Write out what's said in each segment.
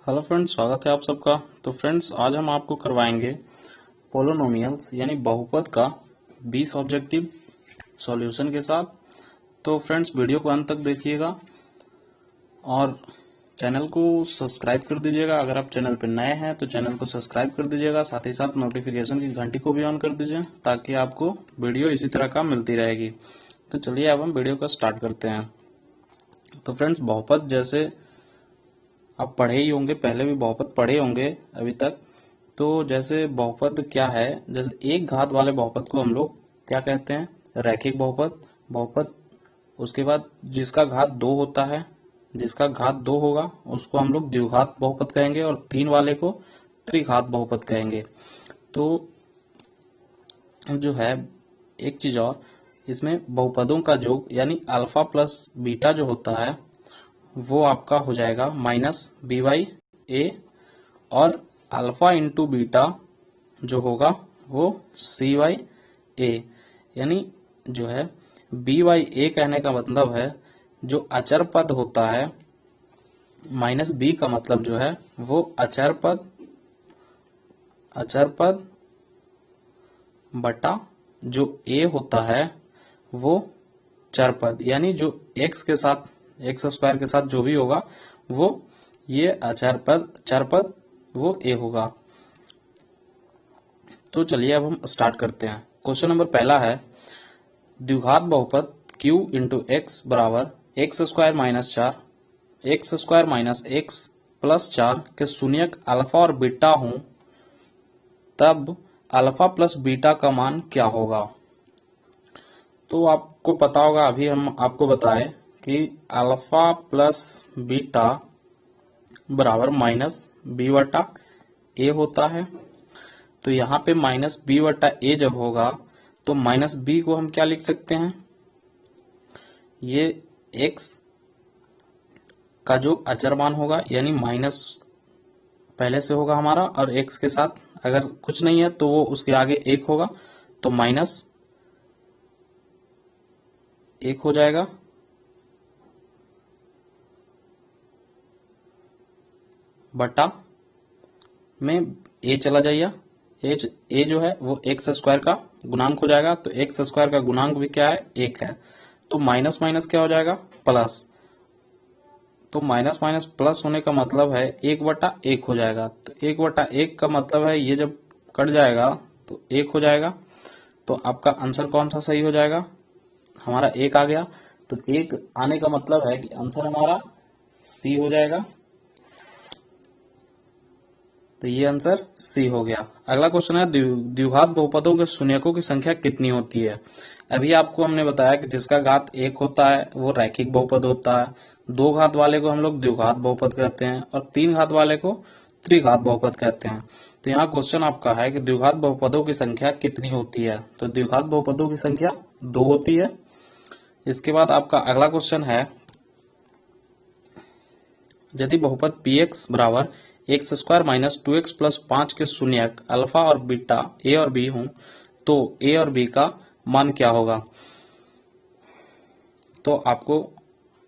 Hello friends, स्वागत है आप सबका। तो फ्रेंड्स, आज हम आपको करवाएंगे पोलिनोमियल्स यानी बहुपद का 20 ऑब्जेक्टिव सॉल्यूशन के साथ। तो फ्रेंड्स, वीडियो को अंत तक देखिएगा और चैनल को सब्सक्राइब कर दीजिएगा। अगर आप चैनल पर नए हैं तो चैनल को सब्सक्राइब कर दीजिएगा, साथ ही साथ नोटिफिकेशन की घंटी को भी ऑन कर दीजिए ताकि आपको वीडियो इसी तरह का मिलती रहेगी। तो चलिए अब हम वीडियो को स्टार्ट करते हैं। तो फ्रेंड्स, बहुपद जैसे आप पढ़े ही होंगे, पहले भी बहुपद पढ़े होंगे अभी तक। तो जैसे बहुपद क्या है, जैसे एक घात वाले बहुपद को हम लोग क्या कहते हैं? रैखिक बहुपद। बहुपद उसके बाद जिसका घात 2 होता है, जिसका घात 2 होगा उसको हम लोग द्विघात बहुपद कहेंगे और 3 वाले को त्रिघात बहुपद कहेंगे। तो जो है एक चीज और, इसमें बहुपदों का योग यानी अल्फा प्लस बीटा जो होता है वो आपका हो जाएगा -b/a और अल्फा इंटू बीटा जो होगा वो c/a। यानी जो है b/a कहने का मतलब है जो अचर पद होता है, -b का मतलब जो है वो अचर पद बटा जो a होता है वो चर पद, यानी जो x के साथ एक्स स्क्वायर के साथ जो भी होगा वो ये चर पद वो a होगा। तो चलिए अब हम स्टार्ट करते हैं। क्वेश्चन नंबर पहला है, द्विघात बहुपद q इंटू एक्स बराबर x square minus x plus 4 के शून्यक अल्फा और बीटा हूं तब अल्फा प्लस बीटा का मान क्या होगा? तो आपको पता होगा, अभी हम आपको बताएं कि अल्फा प्लस बीटा बराबर -b/a होता है। तो यहाँ पे -b/a जब होगा तो -b को हम क्या लिख सकते हैं? ये x का जो अचर मान होगा, यानी माइनस पहले से होगा हमारा और x के साथ अगर कुछ नहीं है तो वो उसके आगे 1 होगा, तो -1 हो जाएगा बटा में a चला जाइए। a जो है वो एक्स स्क्वायर का गुणांक हो जाएगा, तो एक्स स्क्वायर का गुणांक भी क्या है? 1 है। तो माइनस माइनस क्या हो जाएगा? प्लस। तो माइनस माइनस प्लस होने का मतलब है 1/1 हो जाएगा। तो 1/1 का मतलब है ये जब कट जाएगा तो 1 हो जाएगा। तो आपका आंसर कौन सा सही हो जाएगा? हमारा 1 आ गया। तो 1 आने का मतलब है कि आंसर हमारा सी हो जाएगा। तो ये आंसर सी हो गया। अगला क्वेश्चन है, द्विघात बहुपदों के शून्यकों की संख्या कितनी होती है? अभी आपको हमने बताया कि जिसका घात 1 होता है वो रैखिक बहुपद होता है, 2 घात वाले को हम लोग द्विघात बहुपद कहते हैं और 3 घात वाले को त्रिघात बहुपद कहते हैं। तो यहाँ क्वेश्चन आपका है कि द्विघात बहुपदों की संख्या कितनी होती है? तो द्विघात बहुपदों की संख्या 2 होती है। इसके बाद आपका अगला क्वेश्चन है, यदि बहुपद px बराबर x square minus 2x plus 5 के शून्यक अल्फा और बीटा a और b हों तो a और b का मान क्या होगा? तो आपको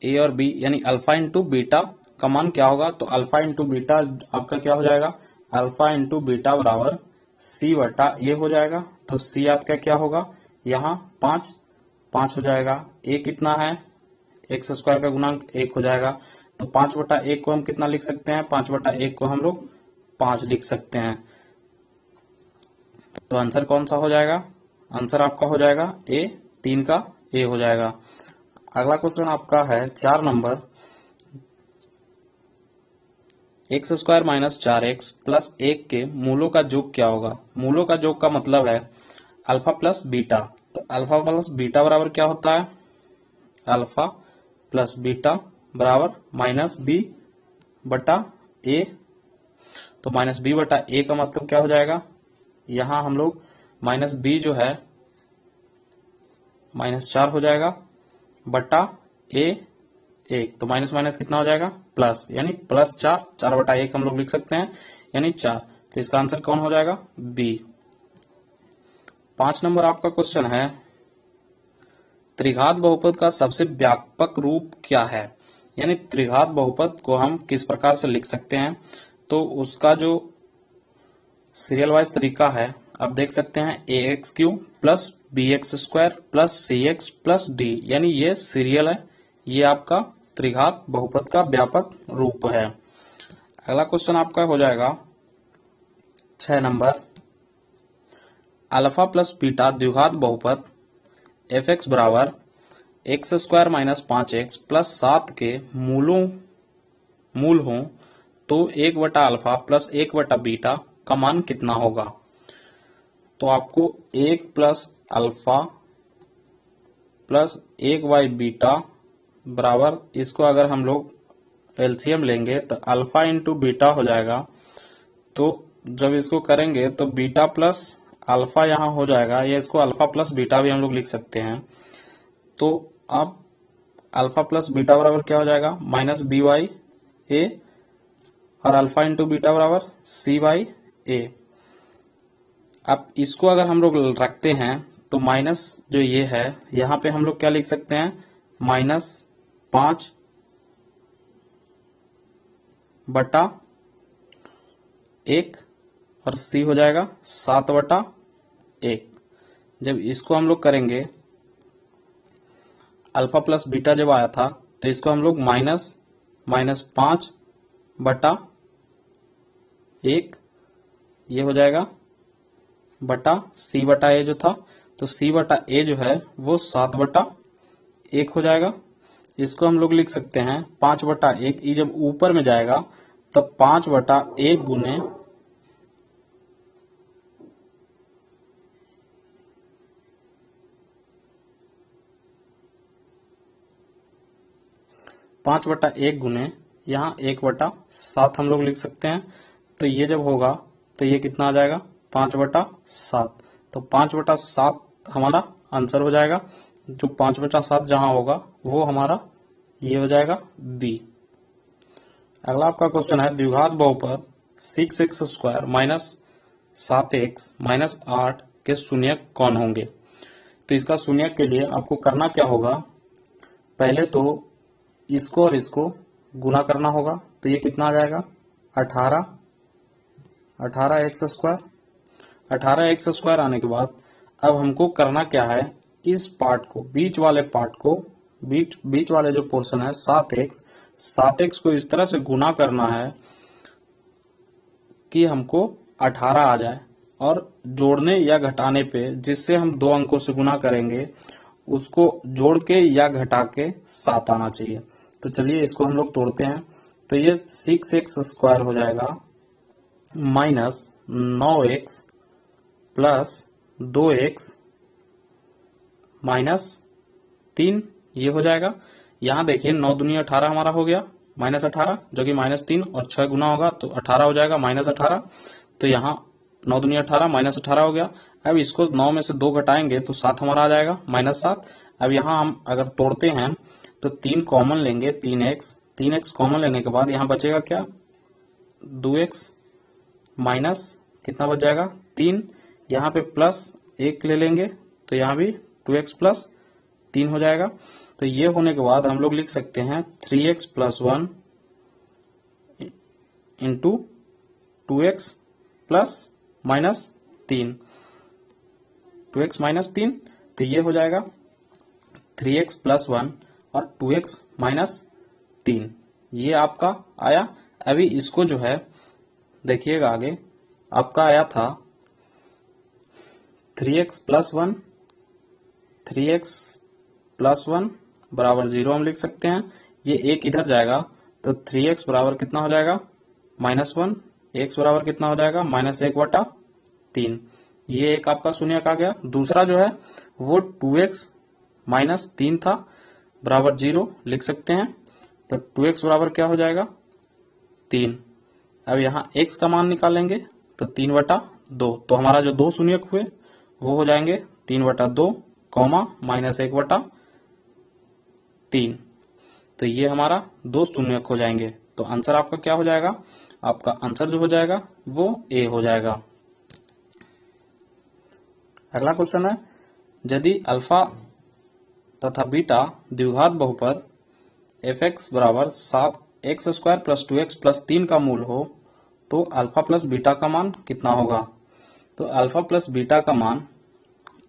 a और b यानी अल्फा इंटू बीटा का मान क्या होगा? तो अल्फा इंटू बीटा आपका क्या हो जाएगा? अल्फा इंटू बीटा बराबर c/a हो जाएगा। तो c आपका क्या होगा? यहाँ 5 हो जाएगा। a कितना है? एक्स स्क्वायर का गुणांक 1 हो जाएगा। तो 5/1 को हम कितना लिख सकते हैं? 5/1 को हम लोग 5 लिख सकते हैं। तो आंसर कौन सा हो जाएगा? आंसर आपका हो जाएगा ए, 3 का ए हो जाएगा। अगला क्वेश्चन आपका है 4 number, x square minus 4x plus 1 के मूलों का योग क्या होगा? मूलों का योग का मतलब है अल्फा प्लस बीटा। तो अल्फा प्लस बीटा बराबर क्या होता है? अल्फा प्लस बीटा बराबर -b/a। तो -b/a का मतलब क्या हो जाएगा? यहाँ हम लोग -b जो है -4 हो जाएगा बटा a 1। तो माइनस माइनस कितना हो जाएगा? प्लस, यानी +4, 4/1 हम लोग लिख सकते हैं यानी 4। तो इसका आंसर कौन हो जाएगा? बी। 5 नंबर आपका क्वेश्चन है, त्रिघात बहुपद का सबसे व्यापक रूप क्या है? यानी त्रिघात बहुपद को हम किस प्रकार से लिख सकते हैं, तो उसका जो सीरियल वाइज तरीका है आप देख सकते हैं ax³ plus bx² plus cx plus d, यानी ये सीरियल है, ये आपका त्रिघात बहुपद का व्यापक रूप है। अगला क्वेश्चन आपका हो जाएगा 6 नंबर, अल्फा प्लस बीटा द्विघात बहुपद fx बराबर x² माइनस 5x प्लस 7 के मूल हों तो 1 बटा अल्फा प्लस 1 बटा बीटा का मान कितना होगा। तो आपको 1 plus alpha plus 1 by beta बराबर, इसको अगर हम लोग एलसीएम लेंगे तो अल्फा इंटू बीटा हो जाएगा। तो जब इसको करेंगे तो बीटा प्लस अल्फा यहाँ हो जाएगा, या इसको अल्फा प्लस बीटा भी हम लोग लिख सकते हैं। तो अब अल्फा प्लस बीटा बराबर क्या हो जाएगा, माइनस बी बाई ए, और अल्फा इंटू बीटा बराबर सी बाई ए। अब इसको अगर हम लोग रखते हैं तो माइनस जो ये है यहाँ पे हम लोग क्या लिख सकते हैं, माइनस 5 बटा 1 और सी हो जाएगा 7 बटा 1। जब इसको हम लोग करेंगे, अल्फा प्लस बीटा जब आया था तो इसको हम लोग माइनस 5 बटा 1 ये हो जाएगा बटा सी बटा ए जो था, तो सी बटा ए जो है वो 7 बटा 1 हो जाएगा। इसको हम लोग लिख सकते हैं 5 बटा 1, ये जब ऊपर में जाएगा तब 5 बटा 1 गुने 5 बटा 1 गुने यहाँ 1 बटा 7 हम लोग लिख सकते हैं। तो ये जब होगा तो ये कितना आ जाएगा, 5 बटा 7। तो 5 बटा 7 हमारा आंसर हो जाएगा। जो 5 बटा 7 जहां होगा वो हमारा ये हो जाएगा बी। अगला आपका क्वेश्चन है द्विघात बहुपद 6x² माइनस 7x माइनस 8 के शून्यक कौन होंगे। तो इसका शून्यक के लिए आपको करना क्या होगा, पहले तो इसको और इसको गुना करना होगा। तो ये कितना आ जाएगा, 18x²। 18x² आने के बाद अब हमको करना क्या है, इस पार्ट को, बीच वाले पार्ट को, बीच वाले जो पोर्शन है 7x को इस तरह से गुना करना है कि हमको 18 आ जाए, और जोड़ने या घटाने पे जिससे हम 2 अंकों से गुना करेंगे उसको जोड़ के या घटा के 7 आना चाहिए। तो चलिए इसको हम लोग तोड़ते हैं। तो ये 6x² हो जाएगा minus 9x plus 2x minus 3 ये हो जाएगा। यहाँ देखिए 9 दूनी 18 हमारा हो गया, माइनस 18 जो कि माइनस 3 और 6 गुना होगा तो 18 हो जाएगा माइनस 18। तो यहाँ 9 दूनी 18 माइनस 18 हो गया। अब इसको 9 में से 2 घटाएंगे तो 7 हमारा आ जाएगा माइनस 7। अब यहाँ हम अगर तोड़ते हैं तो 3 कॉमन लेंगे, 3x कॉमन लेने के बाद यहाँ बचेगा क्या, 2x माइनस कितना बच जाएगा 3, यहाँ पे प्लस 1 ले लेंगे तो यहाँ भी 2x प्लस 3 हो जाएगा। तो ये होने के बाद हम लोग लिख सकते हैं 3x plus 1 into 2x plus minus 3, 2x minus 3। तो ये हो जाएगा 3x प्लस 1 और 2x माइनस 3, ये आपका आया। अभी इसको जो है देखिएगा आगे आपका आया था 3x प्लस 1 बराबर 0 हम लिख सकते हैं। ये एक इधर जाएगा तो 3x बराबर कितना हो जाएगा -1, x बराबर कितना हो जाएगा -1 बटा 3। ये एक आपका शून्यक आ गया। दूसरा जो है वो 2x माइनस 3 था बराबर 0 लिख सकते हैं। तो 2x बराबर क्या हो जाएगा 3। अब यहाँ x का मान निकालेंगे तो 3 बटा 2। तो हमारा जो 2 शून्यक हुए वो हो जाएंगे 3 बटा 2 कॉमा -1 बटा 3। तो ये हमारा 2 शून्यक हो जाएंगे। तो आंसर आपका क्या हो जाएगा, आपका आंसर जो हो जाएगा वो ए हो जाएगा। अगला क्वेश्चन है यदि अल्फा तथा बीटा द्विघात बहुपद एफ एक्स बराबर 7x² प्लस 2x प्लस 3 का मूल हो तो अल्फा प्लस बीटा का मान कितना होगा। तो अल्फा प्लस बीटा का मान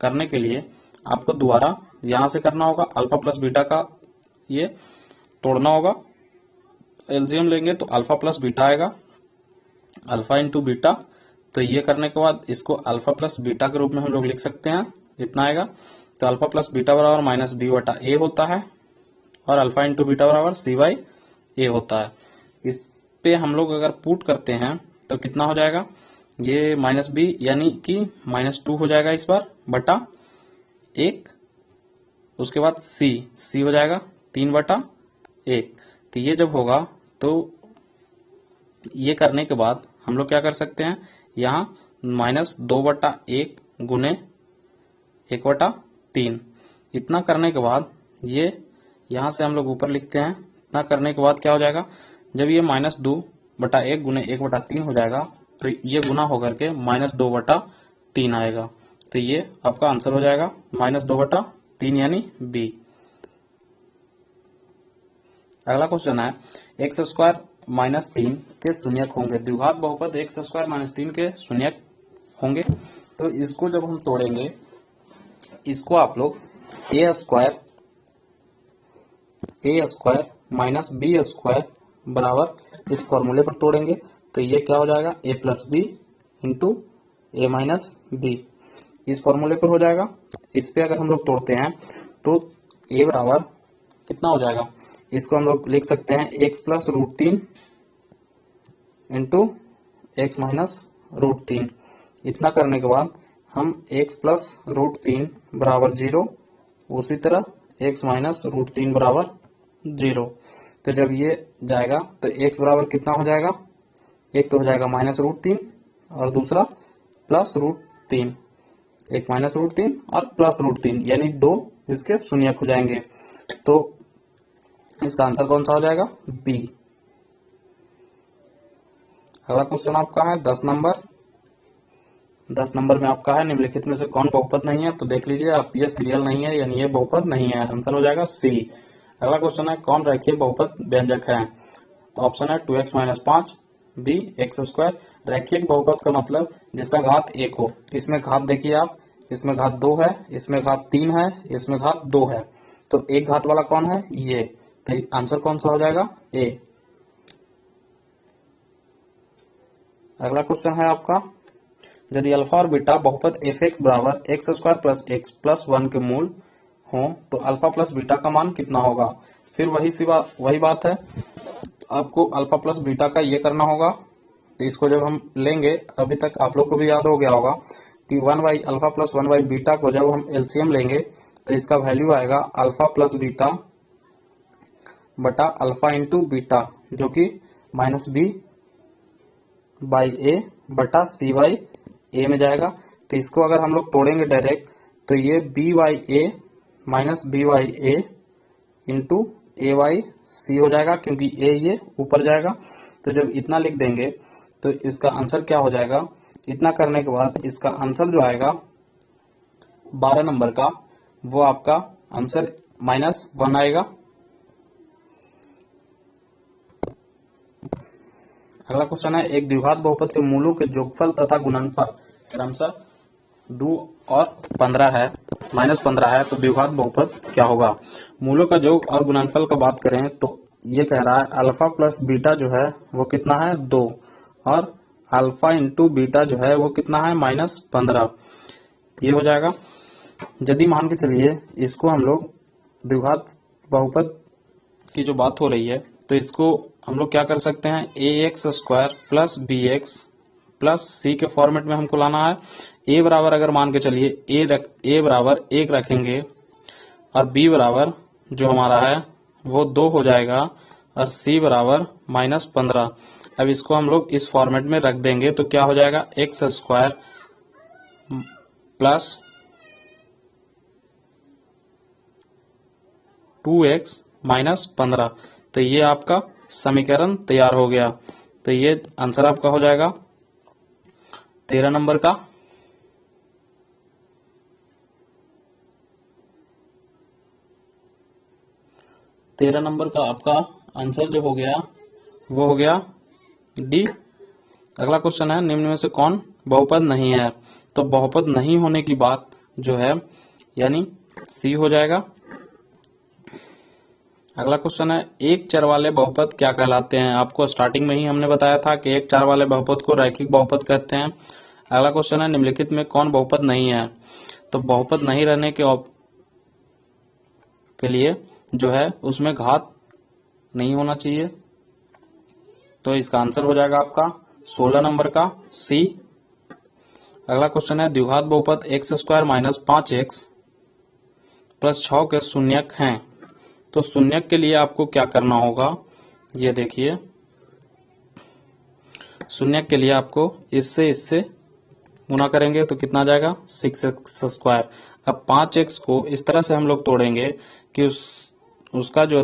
करने के लिए आपको दोबारा यहां से करना होगा, अल्फा प्लस बीटा का ये तोड़ना होगा, एलसीएम लेंगे तो अल्फा प्लस बीटा आएगा, अल्फा इंटू बीटा। तो ये करने के बाद इसको अल्फा प्लस बीटा के रूप में हम लोग लिख सकते हैं, इतना आएगा। तो अल्फा प्लस बीटा बराबर माइनस बी बटा ए होता है और अल्फा इंटू बीटा बराबर सी बाई ए होता है। इस पे हम लोग अगर पुट करते हैं तो कितना हो जाएगा, ये माइनस बी यानी कि -2 हो जाएगा इस बार बटा 1, उसके बाद सी हो जाएगा 3 बटा 1। तो ये जब होगा तो ये करने के बाद हम लोग क्या कर सकते हैं, यहाँ -2 बटा 1 गुने 1 बटा 3। इतना करने के बाद ये यहां से हम लोग ऊपर लिखते हैं। इतना करने के बाद क्या हो जाएगा, जब ये -2 बटा 1 गुने 1 बटा 3 हो जाएगा तो ये गुना होकर के -2 बटा 3 आएगा। तो ये आपका आंसर हो जाएगा -2 बटा 3 यानी बी। अगला क्वेश्चन है x² माइनस 3 के शून्यक होंगे। द्विघात बहुपद x² माइनस 3 के शून्यक होंगे। तो इसको जब हम तोड़ेंगे, इसको आप लोग a² माइनस b² बराबर इस फॉर्मूले पर तोड़ेंगे। तो ये क्या हो जाएगा, a plus b into a minus b, इस फॉर्मूले पर हो जाएगा। इस पे अगर हम लोग तोड़ते हैं तो a बराबर कितना हो जाएगा, इसको हम लोग लिख सकते हैं x plus √3 into x minus √3। इतना करने के बाद हम x प्लस √3 बराबर 0, उसी तरह x माइनस √3 बराबर 0। तो जब ये जाएगा तो x बराबर कितना हो जाएगा, एक तो हो जाएगा -√3 और दूसरा प्लस √3, एक -√3 और प्लस √3 यानी 2 इसके शून्यक हो जाएंगे। तो इसका आंसर कौन सा हो जाएगा, बी। अगला क्वेश्चन आपका है 10 नंबर। 10 नंबर में आपका है निम्नलिखित में से कौन बहुपद नहीं है। तो देख लीजिए आप, ये सीरियल नहीं है यानी ये बहुपद नहीं है, आंसर हो जाएगा सी। अगला क्वेश्चन है कौन रेखीय बहुपद व्यंजक है। तो ऑप्शन है 2x माइनस 5, बी x²। रेखीय बहुपद का मतलब जिसका घात 1 हो। इसमें घात देखिए आप, इसमें घात 2 है, इसमें घात 3 है, इसमें घात 2 है। तो एक घात वाला कौन है, ये। तो आंसर कौन सा हो जाएगा, ए। अगला क्वेश्चन है आपका, यदि अल्फा और बीटा बहुपद एफ एक्स बराबर x² प्लस x प्लस 1 के मूल हो तो अल्फा प्लस बीटा का मान कितना होगा। फिर वही बात है, आपको अल्फा प्लस बीटा का ये करना होगा। तो इसको जब हम लेंगे, अभी तक आप लोग को भी याद हो गया होगा कि 1/अल्फा प्लस 1/बीटा को जब हम एलसीएम लेंगे तो इसका वैल्यू आएगा अल्फा प्लस बीटा बटा अल्फा इंटू बीटा, जो कि -b/a बटा c/a में जाएगा। तो इसको अगर हम लोग तोड़ेंगे डायरेक्ट तो ये b/a minus b/a into a/c हो जाएगा, क्योंकि a ये ऊपर जाएगा। तो जब इतना लिख देंगे तो इसका आंसर क्या हो जाएगा, इतना करने के बाद इसका आंसर जो आएगा 12 नंबर का, वो आपका आंसर -1 आएगा। अगला क्वेश्चन है, एक द्विघात बहुपद के मूलों के जोगफल तथा गुणनफल क्रमशः 2 और 15 है, -15 है। तो द्विघात बहुपद क्या होगा। मूलों का योग और गुणनफल का बात करें तो ये कह रहा है अल्फा प्लस बीटा जो है वो कितना है, 2, और अल्फा इंटू बीटा जो है वो कितना है, -15। ये हो जाएगा। यदि मान के चलिए इसको हम लोग द्विघात बहुपद की जो बात हो रही है तो इसको हम लोग क्या कर सकते हैं, ax² plus bx plus c के फॉर्मेट में हमको लाना है। a बराबर अगर मान के चलिए a बराबर 1 रखेंगे और b बराबर जो हमारा है वो 2 हो जाएगा और c बराबर -15। अब इसको हम लोग इस फॉर्मेट में रख देंगे तो क्या हो जाएगा, x² प्लस 2x -15। तो ये आपका समीकरण तैयार हो गया। तो ये आंसर आपका हो जाएगा 13 नंबर का। 13 नंबर का आपका आंसर जो हो गया वो हो गया डी। अगला क्वेश्चन है, निम्न में से कौन बहुपद नहीं है? तो बहुपद नहीं होने की बात जो है यानी सी हो जाएगा। अगला क्वेश्चन है, एक चर वाले बहुपद क्या कहलाते हैं? आपको स्टार्टिंग में ही हमने बताया था कि एक चर वाले बहुपद को रैखिक बहुपद कहते हैं। अगला क्वेश्चन है, निम्नलिखित में कौन बहुपद नहीं है? तो बहुपद नहीं रहने के लिए जो है उसमें घात नहीं होना चाहिए, तो इसका आंसर हो जाएगा आपका 16 नंबर का सी। अगला क्वेश्चन है, द्विघात बहुपद x square minus 5x plus 6 के शून्यक हैं। तो शून्यक के लिए आपको क्या करना होगा, ये देखिए। शून्यक के लिए आपको इससे गुना करेंगे तो कितना आ जाएगा 6x स्क्वायर। अब 5x को इस तरह से हम लोग तोड़ेंगे कि उसका जो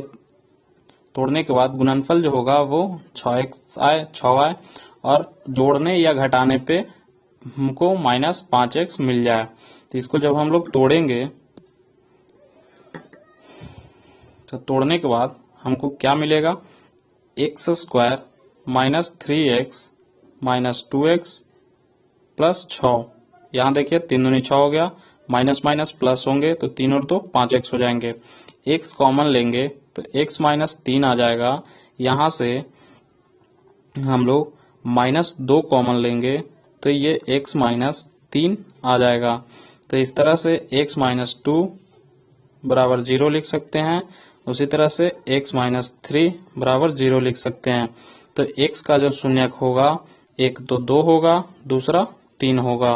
तोड़ने के बाद गुणनफल जो होगा वो 6x आए 6 आए, और जोड़ने या घटाने पे हमको -5x मिल जाए। तो इसको जब हम लोग तोड़ेंगे तो तोड़ने के बाद हमको क्या मिलेगा, x square minus 3x minus 2x plus 6। यहाँ देखिए 3 दूनी 6 हो गया, माइनस माइनस प्लस होंगे तो 3 और 2 5x हो जाएंगे। x कॉमन लेंगे तो x माइनस 3 आ जाएगा। यहाँ से हम लोग -2 कॉमन लेंगे तो ये x माइनस 3 आ जाएगा। तो इस तरह से x माइनस 2 बराबर 0 लिख सकते हैं। उसी तरह से x माइनस 3 बराबर 0 लिख सकते हैं। तो x का जो शून्यक होगा, एक तो 2 होगा, दूसरा 3 होगा।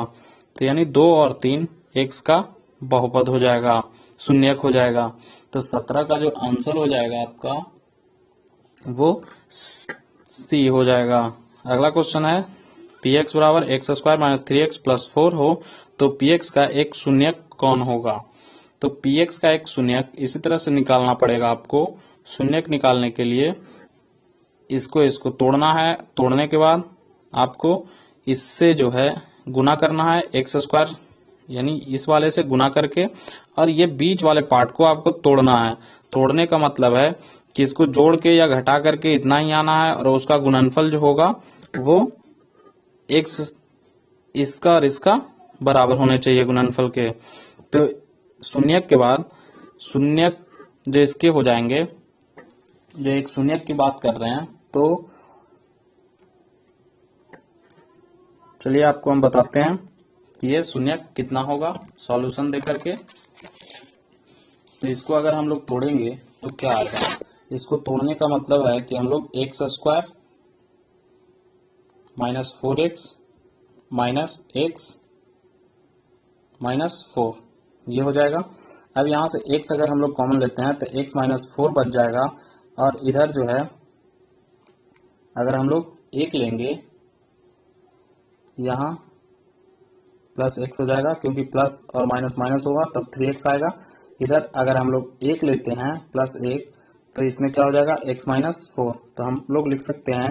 तो यानी 2 और 3 x का बहुपद हो जाएगा, शून्यक हो जाएगा। तो 17 का जो आंसर हो जाएगा आपका वो सी हो जाएगा। अगला क्वेश्चन है, px बराबर x square minus 3x plus 4 हो तो px का एक शून्यक कौन होगा? तो px का एक शून्यक इसी तरह से निकालना पड़ेगा आपको। शून्यक निकालने के लिए इसको तोड़ना है, तोड़ने के बाद आपको इससे जो है गुना करना है, एक्स स्क्वायर यानी इस वाले से गुना करके, और ये बीच वाले पार्ट को आपको तोड़ना है। तोड़ने का मतलब है कि इसको जोड़ के या घटा करके इतना ही आना है, और उसका गुणनफल जो होगा वो एक्स इसका और इसका बराबर होने चाहिए गुणनफल के। तो शून्यक के बाद शून्यक जो इसके हो जाएंगे, जो एक शून्यक की बात कर रहे हैं, तो चलिए आपको हम बताते हैं कि ये शून्यक कितना होगा सॉल्यूशन दे करके। तो इसको अगर हम लोग तोड़ेंगे तो क्या आएगा, इसको तोड़ने का मतलब है कि हम लोग x square minus 4x minus x minus 4 ये हो जाएगा। अब यहाँ से x अगर हम लोग कॉमन लेते हैं तो x माइनस 4 बच जाएगा, और इधर जो है अगर हम लोग 1 लेंगे यहाँ प्लस x हो जाएगा, क्योंकि प्लस और माइनस माइनस होगा तब 3x आएगा। इधर अगर हम लोग 1 लेते हैं प्लस 1 तो इसमें क्या हो जाएगा x माइनस 4। तो हम लोग लिख सकते हैं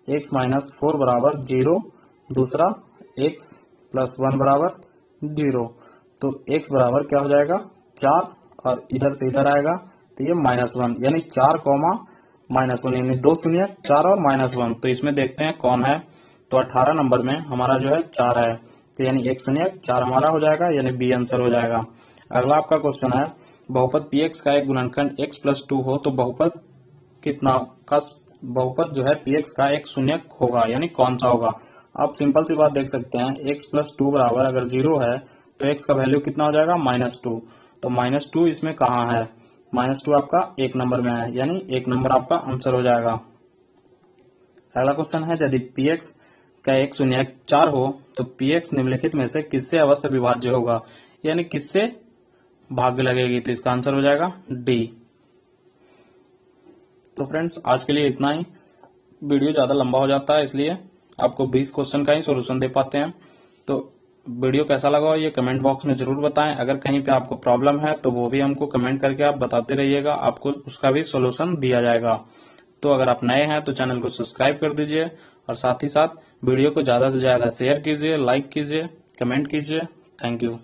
x माइनस 4 बराबर 0, दूसरा x प्लस 1 बराबर 0। तो x बराबर क्या हो जाएगा 4, और इधर से इधर आएगा तो ये -1, यानी 4 -1 यानी 2 शून्य 4 और -1। तो इसमें देखते हैं कौन है। तो 18 नंबर में हमारा जो है 4 है, तो यानी 1 शून्य 4 हमारा हो जाएगा, यानी बी आंसर हो जाएगा। अगला आपका क्वेश्चन है, बहुपद px का एक गुणनखंड x प्लस 2 हो तो बहुपद कितना का बहुपद जो है px का एक शून्यक होगा, यानी कौन सा होगा? आप सिंपल सी बात देख सकते हैं, x प्लस 2 बराबर अगर 0 है तो x का वैल्यू कितना हो जाएगा -2। तो -2 इसमें कहाँ है, -2 आपका 1 नंबर में है, यानी 1 नंबर आपका आंसर हो जाएगा। अगला क्वेश्चन है, यदि px का एक शून्यक 4 हो तो px निम्नलिखित में से किससे अवश्य विभाज्य होगा, यानी किससे भाग्य लगेगी? तो इसका आंसर हो जाएगा डी। तो फ्रेंड्स आज के लिए इतना ही, वीडियो ज्यादा लंबा हो जाता है इसलिए आपको 20 क्वेश्चन का ही सोल्यूशन दे पाते हैं। तो वीडियो कैसा लगा ये कमेंट बॉक्स में जरूर बताएं। अगर कहीं पे आपको प्रॉब्लम है तो वो भी हमको कमेंट करके आप बताते रहिएगा, आपको उसका भी सोल्यूशन दिया जाएगा। तो अगर आप नए हैं तो चैनल को सब्सक्राइब कर दीजिए, और साथ ही साथ वीडियो को ज्यादा से ज्यादा शेयर कीजिए, लाइक कीजिए, कमेंट कीजिए। Thank you.